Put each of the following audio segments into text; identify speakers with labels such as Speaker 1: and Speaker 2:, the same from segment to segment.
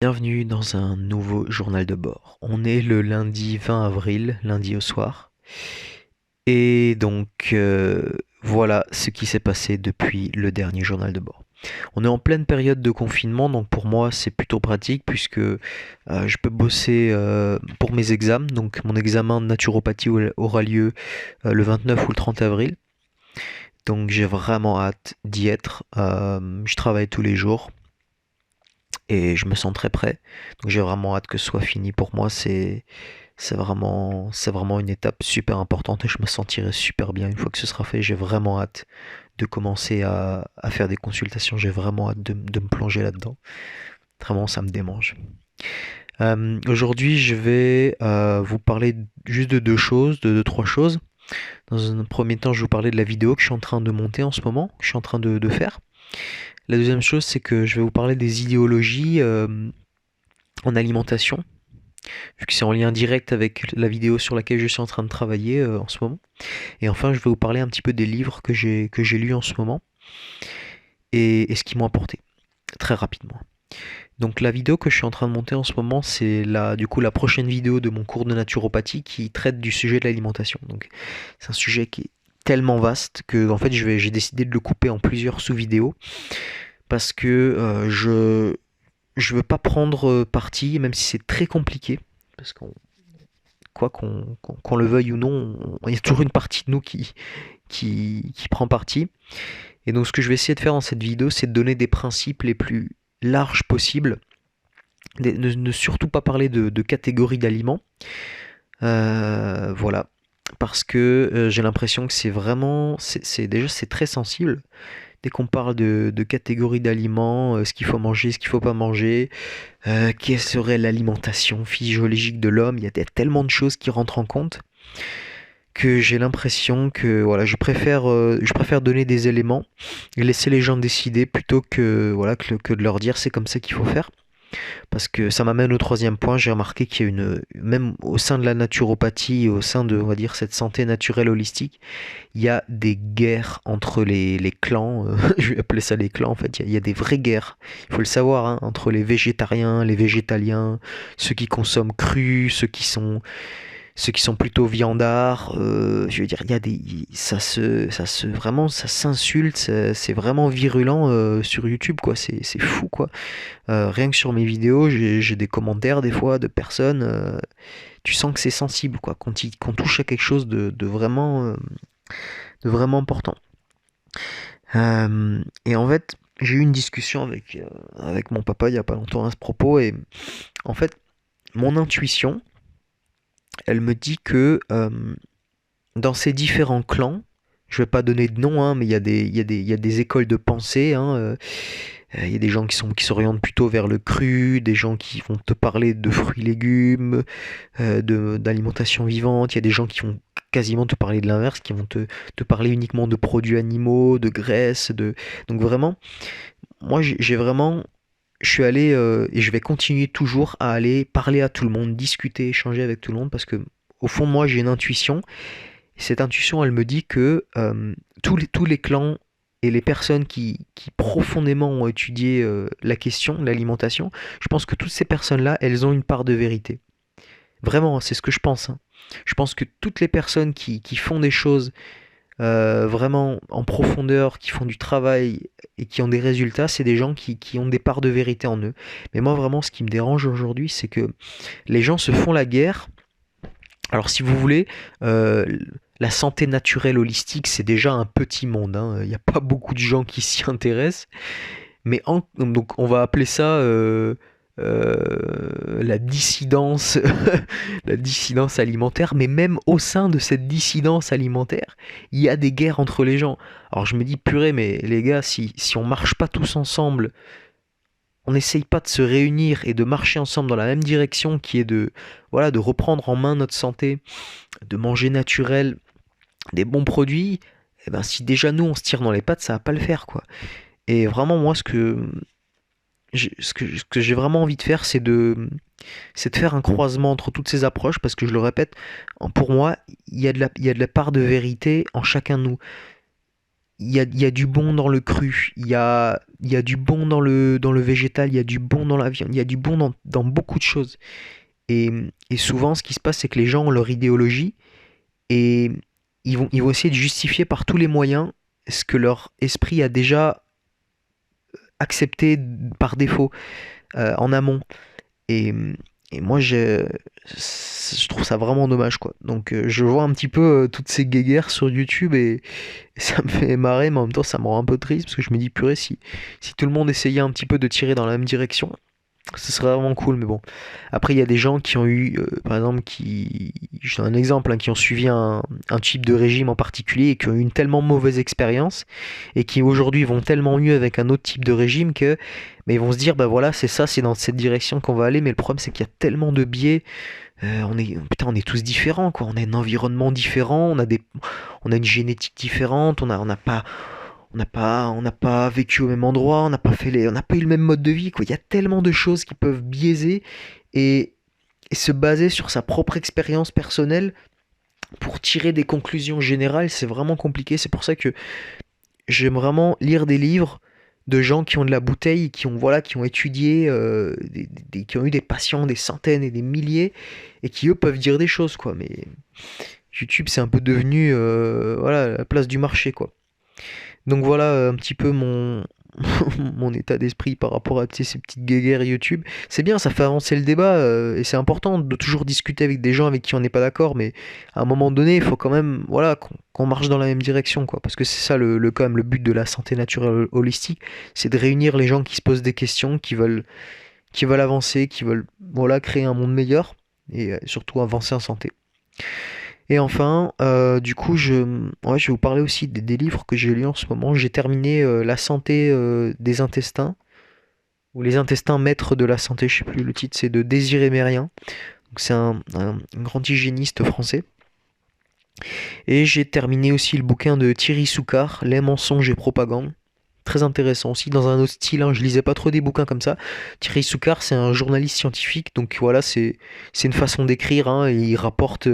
Speaker 1: Bienvenue dans un nouveau journal de bord. On est le lundi 20 avril, lundi au soir. Et donc voilà ce qui s'est passé depuis le dernier journal de bord. On est en pleine période de confinement, donc pour moi c'est plutôt pratique puisque je peux bosser pour mes examens. Donc mon examen de naturopathie aura lieu le 29 ou le 30 avril. Donc j'ai vraiment hâte d'y être. Je travaille tous les jours et je me sens très prêt. Donc j'ai vraiment hâte que ce soit fini. Pour moi, c'est vraiment une étape super importante et je me sentirai super bien une fois que ce sera fait. J'ai vraiment hâte de commencer à faire des consultations. J'ai vraiment hâte de me plonger là-dedans. Vraiment, ça me démange. Aujourd'hui, je vais vous parler juste de deux choses, de deux, trois choses. Dans un premier temps, je vais vous parler de la vidéo que je suis en train de monter en ce moment, que je suis en train de faire. La deuxième chose, c'est que je vais vous parler des idéologies en alimentation, vu que c'est en lien direct avec la vidéo sur laquelle je suis en train de travailler en ce moment. Et enfin, je vais vous parler un petit peu des livres que j'ai lus en ce moment et ce qu'ils m'ont apporté, très rapidement. Donc la vidéo que je suis en train de monter en ce moment, c'est du coup la prochaine vidéo de mon cours de naturopathie qui traite du sujet de l'alimentation. Donc c'est un sujet qui est tellement vaste que en fait j'ai décidé de le couper en plusieurs sous-vidéos parce que je veux pas prendre parti, même si c'est très compliqué, parce qu'on quoi qu'on le veuille ou non, il y a toujours une partie de nous qui prend parti. Et donc ce que je vais essayer de faire dans cette vidéo, c'est de donner des principes les plus larges possibles, ne surtout pas parler de catégories d'aliments, voilà, parce que j'ai l'impression que déjà c'est très sensible. Dès qu'on parle de catégories d'aliments, ce qu'il faut manger, ce qu'il faut pas manger, quelle serait l'alimentation physiologique de l'homme, il y a tellement de choses qui rentrent en compte que j'ai l'impression que voilà, je préfère donner des éléments et laisser les gens décider plutôt que voilà que de leur dire c'est comme ça qu'il faut faire. Parce que ça m'amène au troisième point, j'ai remarqué qu'il y a même au sein de la naturopathie, au sein de, on va dire, cette santé naturelle holistique, il y a des guerres entre les clans, je vais appeler ça les clans en fait, il y a des vraies guerres, il faut le savoir, hein, entre les végétariens, les végétaliens, ceux qui consomment cru, ceux qui sont plutôt viandards, je veux dire, il y a des, vraiment, ça s'insulte, c'est vraiment virulent sur YouTube, quoi. C'est fou, quoi. Rien que sur mes vidéos, j'ai des commentaires des fois de personnes. Tu sens que c'est sensible, quoi, qu'on touche à quelque chose de vraiment important. Et en fait, j'ai eu une discussion avec mon papa il y a pas longtemps à ce propos, et en fait, mon intuition, elle me dit que dans ces différents clans, je vais pas donner de nom, hein, mais il y a des écoles de pensée. Hein, il y a des gens qui s'orientent plutôt vers le cru, des gens qui vont te parler de fruits et légumes, d'alimentation vivante. Il y a des gens qui vont quasiment te parler de l'inverse, qui vont te parler uniquement de produits animaux, de graisses. Donc vraiment, moi je suis allé et je vais continuer toujours à aller parler à tout le monde, discuter, échanger avec tout le monde parce que au fond de moi j'ai une intuition. Et cette intuition, elle me dit que tous les clans et les personnes qui profondément ont étudié la question de l'alimentation, je pense que toutes ces personnes-là, elles ont une part de vérité. Vraiment, c'est ce que je pense, hein. Je pense que toutes les personnes qui font des choses vraiment en profondeur, qui font du travail et qui ont des résultats, c'est des gens qui ont des parts de vérité en eux. Mais moi, vraiment, ce qui me dérange aujourd'hui, c'est que les gens se font la guerre. Alors, si vous voulez, la santé naturelle holistique, c'est déjà un petit monde, hein. Il n'y a pas beaucoup de gens qui s'y intéressent. Donc, on va appeler ça la dissidence, la dissidence alimentaire. Mais même au sein de cette dissidence alimentaire, il y a des guerres entre les gens. Alors, je me dis, purée, mais les gars, si on marche pas tous ensemble, on n'essaye pas de se réunir et de marcher ensemble dans la même direction qui est voilà, de reprendre en main notre santé, de manger naturel, des bons produits, eh ben si déjà nous on se tire dans les pattes, ça va pas le faire, quoi. Et vraiment moi ce que j'ai vraiment envie de faire, c'est de faire un croisement entre toutes ces approches parce que je le répète, pour moi, il y a de la part de vérité en chacun de nous. il y a du bon dans le cru, il y a du bon dans le végétal, il y a du bon dans la viande, il y a du bon dans beaucoup de choses. Et, et souvent, ce qui se passe, c'est que les gens ont leur idéologie et ils vont essayer de justifier par tous les moyens ce que leur esprit a déjà accepté par défaut en amont. Et, et moi, je trouve ça vraiment dommage, quoi. Donc, je vois un petit peu toutes ces guéguerres sur YouTube et ça me fait marrer, mais en même temps, ça me rend un peu triste parce que je me dis, purée, si tout le monde essayait un petit peu de tirer dans la même direction, ce serait vraiment cool, mais bon. Après, il y a des gens qui ont eu, par exemple, je donne un exemple, hein, qui ont suivi un type de régime en particulier et qui ont eu une tellement mauvaise expérience et qui aujourd'hui vont tellement mieux avec un autre type de régime que, mais ils vont se dire, bah voilà, c'est ça, c'est dans cette direction qu'on va aller. Mais le problème, c'est qu'il y a tellement de biais. Putain, on est tous différents, quoi. On a un environnement différent, on a une génétique différente, on n'a pas vécu au même endroit, on n'a pas eu le même mode de vie, quoi. Il y a tellement de choses qui peuvent biaiser et, et se baser sur sa propre expérience personnelle pour tirer des conclusions générales, c'est vraiment compliqué. C'est pour ça que j'aime vraiment lire des livres de gens qui ont de la bouteille, qui ont étudié, qui ont eu des patients, des centaines et des milliers, et qui eux peuvent dire des choses, quoi. Mais YouTube, c'est un peu devenu, voilà, la place du marché, quoi. Donc voilà un petit peu mon état d'esprit par rapport à ces petites guéguerres YouTube. C'est bien, ça fait avancer le débat et c'est important de toujours discuter avec des gens avec qui on n'est pas d'accord, mais à un moment donné, il faut quand même voilà, qu'on marche dans la même direction, quoi. Parce que c'est ça quand même le but de la santé naturelle holistique, c'est de réunir les gens qui se posent des questions, qui veulent avancer, qui veulent voilà, créer un monde meilleur et surtout avancer en santé. Et enfin, du coup, ouais, je vais vous parler aussi des livres que j'ai lus en ce moment. J'ai terminé La santé des intestins, ou Les intestins maîtres de la santé, je sais plus le titre, c'est de Désiré Mérien. Donc c'est un grand hygiéniste français. Et j'ai terminé aussi le bouquin de Thierry Soucard, Les mensonges et propagande. Très intéressant aussi, dans un autre style, hein, je lisais pas trop des bouquins comme ça. Thierry Soucard, c'est un journaliste scientifique, donc voilà, c'est une façon d'écrire, hein, et il rapporte,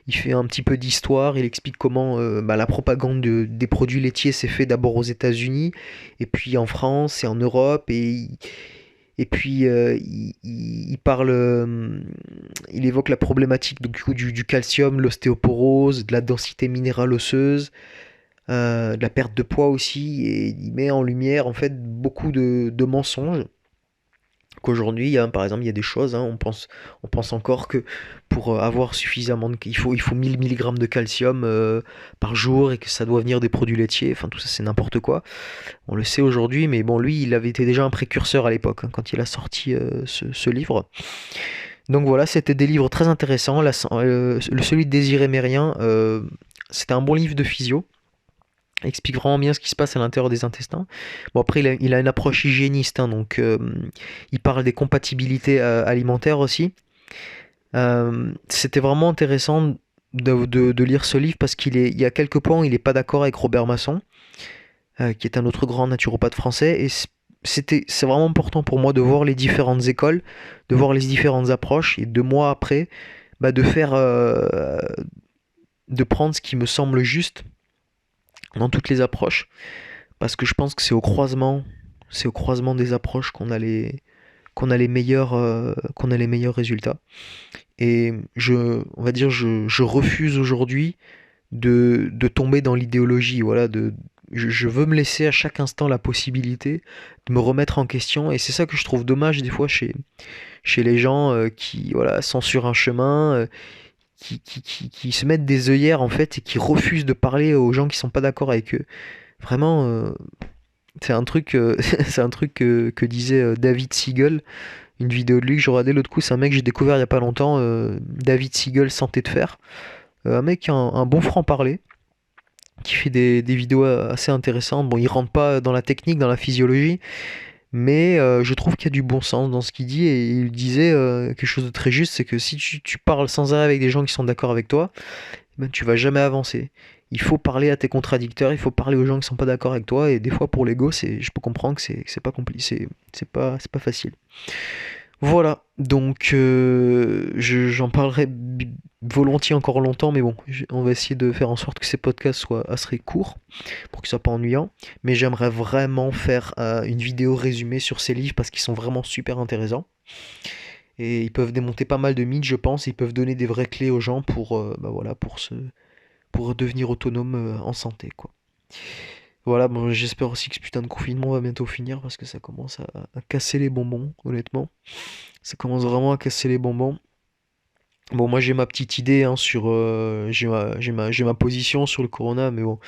Speaker 1: il fait un petit peu d'histoire, il explique comment bah, la propagande des produits laitiers s'est fait d'abord aux États-Unis, et puis en France et en Europe, et puis il parle, il évoque la problématique donc, du coup, du calcium, l'ostéoporose, de la densité minérale osseuse, de la perte de poids aussi, et il met en lumière en fait beaucoup de mensonges. Qu'aujourd'hui, par exemple, il y a des choses, hein, on pense encore que pour avoir suffisamment il faut 1000 mg de calcium par jour et que ça doit venir des produits laitiers, enfin tout ça c'est n'importe quoi. On le sait aujourd'hui, mais bon, lui, il avait été déjà un précurseur à l'époque, hein, quand il a sorti ce livre. Donc voilà, c'était des livres très intéressants. Celui de Désiré Mérien, c'était un bon livre de physio. Il explique vraiment bien ce qui se passe à l'intérieur des intestins. Bon, après, il a une approche hygiéniste, hein, donc il parle des compatibilités alimentaires aussi. C'était vraiment intéressant de lire ce livre parce il y a quelques points où il n'est pas d'accord avec Robert Masson, qui est un autre grand naturopathe français. Et c'est vraiment important pour moi de voir les différentes écoles, de voir les différentes approches, et 2 mois après, bah, de prendre ce qui me semble juste dans toutes les approches, parce que je pense que c'est au croisement des approches qu'on a les meilleurs résultats. Et on va dire, je refuse aujourd'hui de tomber dans l'idéologie. Voilà, je veux me laisser à chaque instant la possibilité de me remettre en question. Et c'est ça que je trouve dommage des fois chez les gens qui voilà, sont sur un chemin, qui se mettent des œillères en fait et qui refusent de parler aux gens qui sont pas d'accord avec eux. Vraiment, c'est un truc, c'est un truc que disait David Siegel, une vidéo de lui que j'ai regardé l'autre coup. C'est un mec que j'ai découvert il y a pas longtemps, David Siegel, Santé de fer. Un mec qui a un bon franc-parler, qui fait des vidéos assez intéressantes. Bon, il rentre pas dans la technique, dans la physiologie, mais je trouve qu'il y a du bon sens dans ce qu'il dit, et il disait quelque chose de très juste, c'est que si tu parles sans arrêt avec des gens qui sont d'accord avec toi, ben, tu vas jamais avancer. Il faut parler à tes contradicteurs, il faut parler aux gens qui sont pas d'accord avec toi, et des fois pour l'ego, je peux comprendre que c'est pas compliqué, c'est pas facile. Voilà, donc j'en parlerai bien volontiers encore longtemps, mais bon, on va essayer de faire en sorte que ces podcasts soient assez courts pour qu'ils soient pas ennuyants. Mais j'aimerais vraiment faire une vidéo résumée sur ces livres parce qu'ils sont vraiment super intéressants. Et ils peuvent démonter pas mal de mythes, je pense. Et ils peuvent donner des vraies clés aux gens pour, bah voilà, pour devenir autonome en santé, quoi. Voilà, bon, j'espère aussi que ce putain de confinement va bientôt finir parce que ça commence à casser les bonbons, honnêtement. Ça commence vraiment à casser les bonbons. Bon, moi j'ai ma petite idée hein, sur, j'ai ma position sur le corona, mais bon,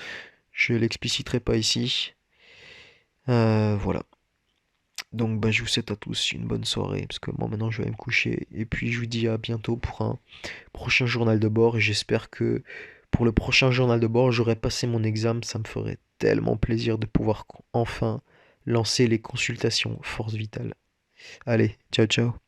Speaker 1: je l'expliciterai pas ici. Voilà. Donc bah, je vous souhaite à tous une bonne soirée, parce que moi maintenant je vais aller me coucher. Et puis je vous dis à bientôt pour un prochain journal de bord. Et j'espère que pour le prochain journal de bord, j'aurai passé mon examen. Ça me ferait tellement plaisir de pouvoir enfin lancer les consultations force vitale. Allez, ciao ciao.